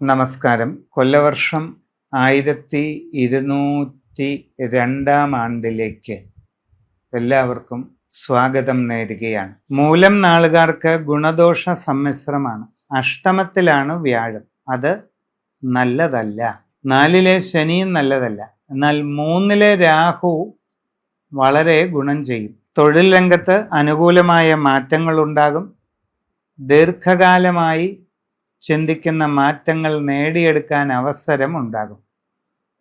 നമസ്കാരം. കൊല്ലവർഷം 1202 എല്ലാവർക്കും സ്വാഗതം നേരുകയാണ്. മൂലം നാളുകാർക്ക് ഗുണദോഷ സമ്മിശ്രമാണ്. അഷ്ടമത്തിലാണ് വ്യാഴം, അത് നല്ലതല്ല. 4-ലെ ശനിയും നല്ലതല്ല. എന്നാൽ 3-ലെ രാഹു വളരെ ഗുണം ചെയ്യും. തൊഴിൽ രംഗത്ത് അനുകൂലമായ മാറ്റങ്ങൾ ഉണ്ടാകും. ദീർഘകാലമായി ചിന്തിക്കുന്ന മാറ്റങ്ങൾ നേടിയെടുക്കാൻ അവസരം ഉണ്ടാകും.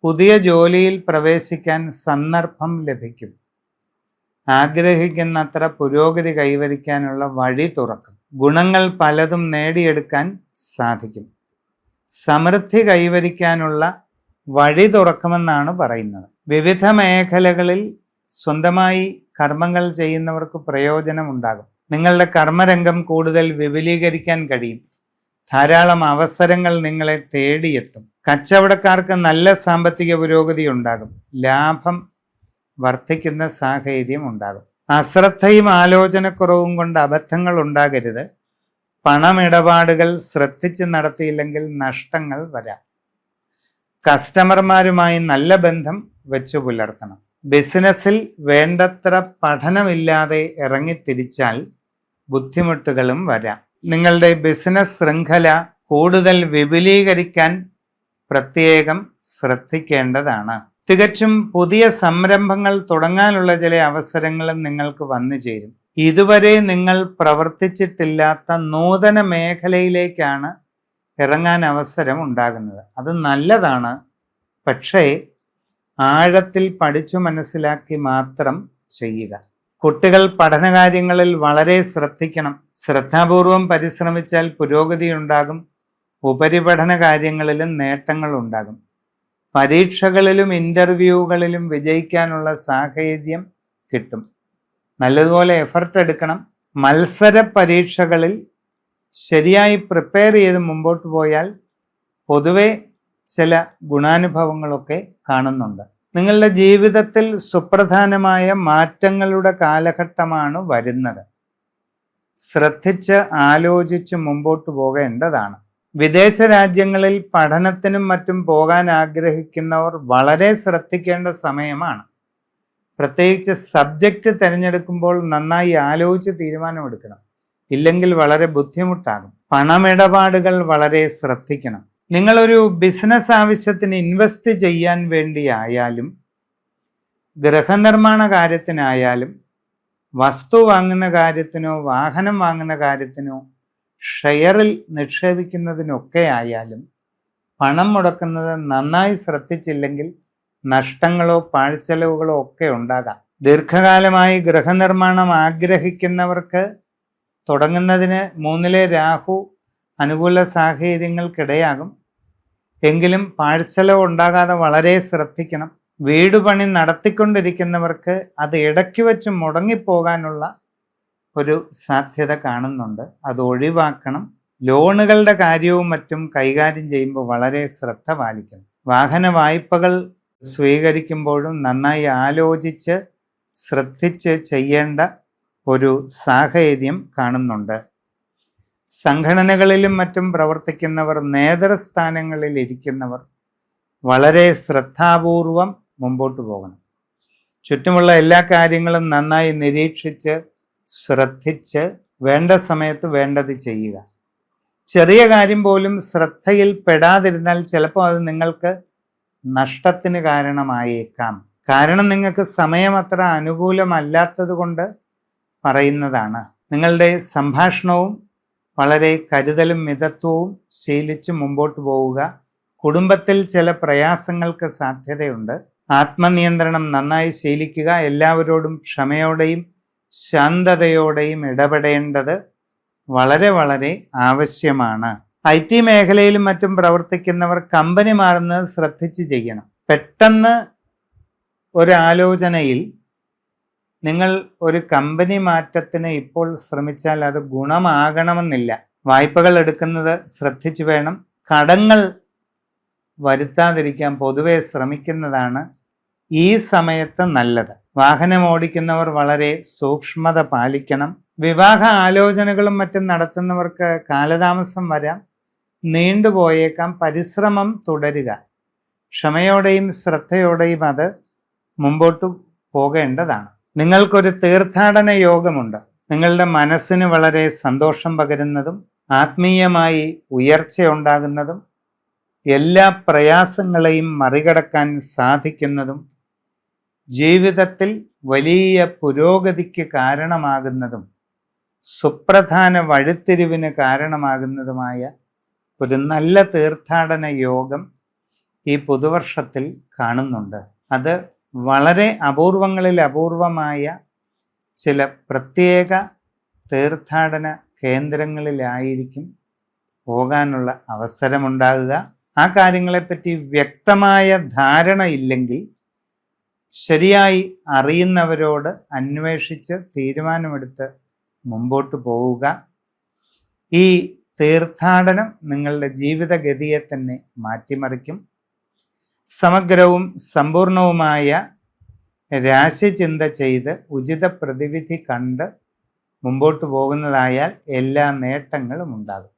പുതിയ ജോലിയിൽ പ്രവേശിക്കാൻ സന്ദർഭം ലഭിക്കും. ആഗ്രഹിക്കുന്നത്ര പുരോഗതി കൈവരിക്കാനുള്ള വഴി തുറക്കും. ഗുണങ്ങൾ പലതും നേടിയെടുക്കാൻ സാധിക്കും. സമൃദ്ധി കൈവരിക്കാനുള്ള വഴി തുറക്കുമെന്നാണ് പറയുന്നത്. വിവിധ മേഖലകളിൽ സ്വന്തമായി കർമ്മങ്ങൾ ചെയ്യുന്നവർക്ക് പ്രയോജനമുണ്ടാകും. നിങ്ങളുടെ കർമ്മരംഗം കൂടുതൽ വിപുലീകരിക്കാൻ കഴിയും. ധാരാളം അവസരങ്ങൾ നിങ്ങളെ തേടിയെത്തും. കച്ചവടക്കാർക്ക് നല്ല സാമ്പത്തിക പുരോഗതി ഉണ്ടാകും. ലാഭം വർദ്ധിക്കുന്ന സാഹചര്യം ഉണ്ടാകും. അശ്രദ്ധയും ആലോചനക്കുറവും കൊണ്ട് അബദ്ധങ്ങൾ ഉണ്ടാകരുത്. പണമിടപാടുകൾ ശ്രദ്ധിച്ച് നടത്തിയില്ലെങ്കിൽ നഷ്ടങ്ങൾ വരാം. കസ്റ്റമർമാരുമായി നല്ല ബന്ധം വെച്ചു പുലർത്തണം. ബിസിനസ്സിൽ വേണ്ടത്ര പഠനമില്ലാതെ ഇറങ്ങിത്തിരിച്ചാൽ ബുദ്ധിമുട്ടുകളും വരാം. നിങ്ങളുടെ ബിസിനസ് ശൃംഖല കൂടുതൽ വിപുലീകരിക്കാൻ പ്രത്യേകം ശ്രദ്ധിക്കേണ്ടതാണ്. തികച്ചും പുതിയ സംരംഭങ്ങൾ തുടങ്ങാനുള്ള ചില അവസരങ്ങളും നിങ്ങൾക്ക് വന്നു ചേരും. ഇതുവരെ നിങ്ങൾ പ്രവർത്തിച്ചിട്ടില്ലാത്ത നൂതന മേഖലയിലേക്കാണ് ഇറങ്ങാൻ അവസരം ഉണ്ടാകുന്നത്. അത് നല്ലതാണ്. പക്ഷേ ആഴത്തിൽ പഠിച്ചു മനസ്സിലാക്കി മാത്രം ചെയ്യുക. കുട്ടികൾ പഠനകാര്യങ്ങളിൽ വളരെ ശ്രദ്ധിക്കണം. ശ്രദ്ധാപൂർവം പരിശ്രമിച്ചാൽ പുരോഗതി ഉണ്ടാകും. ഉപരിപഠന കാര്യങ്ങളിലും നേട്ടങ്ങൾ ഉണ്ടാകും. പരീക്ഷകളിലും ഇൻ്റർവ്യൂകളിലും വിജയിക്കാനുള്ള സാഹചര്യം കിട്ടും. നല്ലതുപോലെ എഫർട്ട് എടുക്കണം. മത്സര പരീക്ഷകളിൽ ശരിയായി പ്രിപ്പയർ ചെയ്ത് മുമ്പോട്ട് പോയാൽ പൊതുവെ ചില ഗുണാനുഭവങ്ങളൊക്കെ കാണുന്നുണ്ട്. നിങ്ങളുടെ ജീവിതത്തിൽ സുപ്രധാനമായ മാറ്റങ്ങളുടെ കാലഘട്ടമാണ് വരുന്നത്. ശ്രദ്ധിച്ച് ആലോചിച്ച് മുമ്പോട്ട് പോകേണ്ടതാണ്. വിദേശ രാജ്യങ്ങളിൽ പഠനത്തിനും മറ്റും പോകാൻ ആഗ്രഹിക്കുന്നവർ വളരെ ശ്രദ്ധിക്കേണ്ട സമയമാണ്. പ്രത്യേകിച്ച് സബ്ജക്റ്റ് തിരഞ്ഞെടുക്കുമ്പോൾ നന്നായി ആലോചിച്ച് തീരുമാനമെടുക്കണം. ഇല്ലെങ്കിൽ വളരെ ബുദ്ധിമുട്ടാകും. പണമിടപാടുകൾ വളരെ ശ്രദ്ധിക്കണം. നിങ്ങളൊരു ബിസിനസ് ആവശ്യത്തിന് ഇൻവെസ്റ്റ് ചെയ്യാൻ വേണ്ടിയായാലും ഗൃഹനിർമ്മാണ കാര്യത്തിനായാലും വസ്തു വാങ്ങുന്ന കാര്യത്തിനോ വാഹനം വാങ്ങുന്ന കാര്യത്തിനോ ഷെയറിൽ നിക്ഷേപിക്കുന്നതിനൊക്കെ ആയാലും പണം മുടക്കുന്നത് നന്നായി ശ്രദ്ധിച്ചില്ലെങ്കിൽ നഷ്ടങ്ങളോ പാഴ്ചെലവുകളോ ഒക്കെ ഉണ്ടാകാം. ദീർഘകാലമായി ഗൃഹനിർമ്മാണം ആഗ്രഹിക്കുന്നവർക്ക് തുടങ്ങുന്നതിന് 3-ലെ രാഹു അനുകൂല സാഹചര്യങ്ങൾക്കിടയാകും. എങ്കിലും പാഴ്ചെലവ് ഉണ്ടാകാതെ വളരെ ശ്രദ്ധിക്കണം. വീട് പണി നടത്തിക്കൊണ്ടിരിക്കുന്നവർക്ക് അത് ഇടയ്ക്ക് വെച്ച് മുടങ്ങിപ്പോകാനുള്ള ഒരു സാധ്യത കാണുന്നുണ്ട്. അത് ഒഴിവാക്കണം. ലോണുകളുടെ കാര്യവും മറ്റും കൈകാര്യം ചെയ്യുമ്പോൾ വളരെ ശ്രദ്ധ പാലിക്കണം. വാഹന വായ്പകൾ സ്വീകരിക്കുമ്പോഴും നന്നായി ആലോചിച്ച് ശ്രദ്ധിച്ച് ചെയ്യേണ്ട ഒരു സാഹചര്യം കാണുന്നുണ്ട്. സംഘടനകളിലും മറ്റും പ്രവർത്തിക്കുന്നവർ, നേതൃസ്ഥാനങ്ങളിൽ ഇരിക്കുന്നവർ വളരെ ശ്രദ്ധാപൂർവം മുമ്പോട്ട് പോകണം. ചുറ്റുമുള്ള എല്ലാ കാര്യങ്ങളും നന്നായി നിരീക്ഷിച്ച് ശ്രദ്ധിച്ച് വേണ്ട സമയത്ത് വേണ്ടത് ചെയ്യുക. ചെറിയ കാര്യം പോലും ശ്രദ്ധയിൽ പെടാതിരുന്നാൽ ചിലപ്പോൾ അത് നിങ്ങൾക്ക് നഷ്ടത്തിന് കാരണമായേക്കാം. കാരണം നിങ്ങൾക്ക് സമയം അത്ര അനുകൂലമല്ലാത്തത് കൊണ്ട് പറയുന്നതാണ്. നിങ്ങളുടെ സംഭാഷണവും വളരെ കരുതലും മിതത്വവും ശീലിച്ച് മുമ്പോട്ട് പോവുക. കുടുംബത്തിൽ ചില പ്രയാസങ്ങൾക്ക് സാധ്യതയുണ്ട്. ആത്മനിയന്ത്രണം നന്നായി ശീലിക്കുക. എല്ലാവരോടും ക്ഷമയോടെയും ശാന്തതയോടെയും ഇടപെടേണ്ടത് വളരെ വളരെ ആവശ്യമാണ്. IT മേഖലയിലും മറ്റും പ്രവർത്തിക്കുന്നവർ കമ്പനി മാറുന്നത് ശ്രദ്ധിച്ച് ചെയ്യണം. പെട്ടെന്ന് ഒരാലോചനയിൽ നിങ്ങൾ ഒരു കമ്പനി മാറ്റത്തിന് ഇപ്പോൾ ശ്രമിച്ചാൽ അത് ഗുണമാകണമെന്നില്ല. വായ്പകൾ എടുക്കുന്നത് ശ്രദ്ധിച്ചു വേണം. കടങ്ങൾ വരുത്താതിരിക്കാൻ പൊതുവെ ശ്രമിക്കുന്നതാണ് ഈ സമയത്ത് നല്ലത്. വാഹനം ഓടിക്കുന്നവർ വളരെ സൂക്ഷ്മത പാലിക്കണം. വിവാഹ ആലോചനകളും മറ്റും നടത്തുന്നവർക്ക് കാലതാമസം വരാം. നീണ്ടുപോയേക്കാം. പരിശ്രമം തുടരുക. ക്ഷമയോടെയും ശ്രദ്ധയോടെയും അത് മുമ്പോട്ട് പോകേണ്ടതാണ്. നിങ്ങൾക്കൊരു തീർത്ഥാടന യോഗമുണ്ട്. നിങ്ങളുടെ മനസ്സിന് വളരെ സന്തോഷം പകരുന്നതും ആത്മീയമായി ഉയർച്ചയുണ്ടാകുന്നതും എല്ലാ പ്രയാസങ്ങളെയും മറികടക്കാൻ സാധിക്കുന്നതും ജീവിതത്തിൽ വലിയ പുരോഗതിക്ക് കാരണമാകുന്നതും സുപ്രധാന വഴിത്തിരിവിന് കാരണമാകുന്നതുമായ ഒരു നല്ല തീർത്ഥാടന യോഗം ഈ പുതുവർഷത്തിൽ കാണുന്നുണ്ട്. അത് വളരെ അപൂർവങ്ങളിൽ അപൂർവമായ ചില പ്രത്യേക തീർത്ഥാടന കേന്ദ്രങ്ങളിലായിരിക്കും പോകാനുള്ള അവസരമുണ്ടാകുക. ആ കാര്യങ്ങളെപ്പറ്റി വ്യക്തമായ ധാരണ ഇല്ലെങ്കിൽ ശരിയായി അറിയുന്നവരോട് അന്വേഷിച്ച് തീരുമാനമെടുത്ത് മുമ്പോട്ട് പോവുക. ഈ തീർത്ഥാടനം നിങ്ങളുടെ ജീവിതഗതിയെ തന്നെ മാറ്റിമറിക്കും. സമഗ്രവും സമ്പൂർണവുമായ രാശിചിന്ത ചെയ്ത് ഉചിത പ്രതിവിധി കണ്ട് മുമ്പോട്ട് പോകുന്നതായാൽ എല്ലാ നേട്ടങ്ങളും ഉണ്ടാകും.